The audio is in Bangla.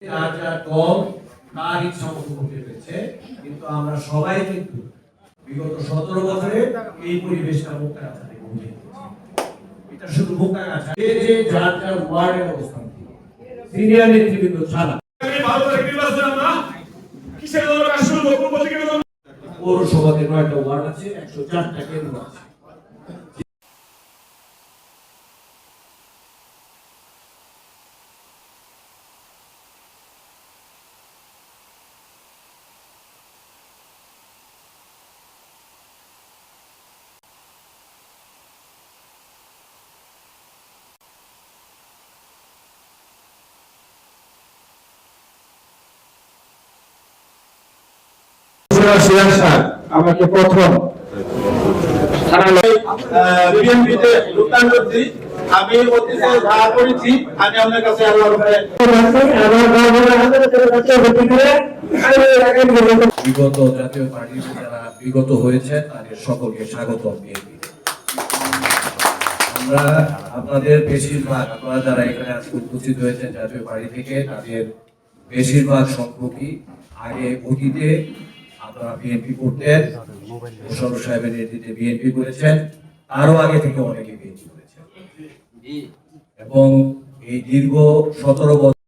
যার যার দল তার ইচ্ছা মতো করতে পেরেছে, কিন্তু আমরা সবাই কিন্তু বিগত 17 বছরে এই পরিবেশটা মুক্তাগাছা থেকে বুঝে এটা শুধু মুক্তাগাছা, যে যার যার ওয়ার্ডের অবস্থান সিনিয়র নেতৃবৃন্দ ছাড়া পৌরসভাতে 9টা ওয়ার্ড আছে, 104টা কেন্দ্র আছে। আমাকে প্রথম বিএনপিতে যোগদান করছি। আমি অতীতে যা করেছি আমি আপনার কাছে বিগত জাতীয় পার্টির যারা বিগত হয়েছে তাদের সকলকে স্বাগত। আমরা আপনাদের বেশিরভাগ, আপনারা যারা এখানে আজকে উপস্থিত হয়েছেন জাতীয় পার্টি থেকে, তাদের বেশিরভাগ সংখ্যকই আগে অতীতে আপনারা বিএনপি করতেন, মোশাররফ সাহেবের নেতৃত্বে বিএনপি করেছেন, আরো আগে থেকে অনেকে বিএনপি করেছেন এবং এই দীর্ঘ 17 বছর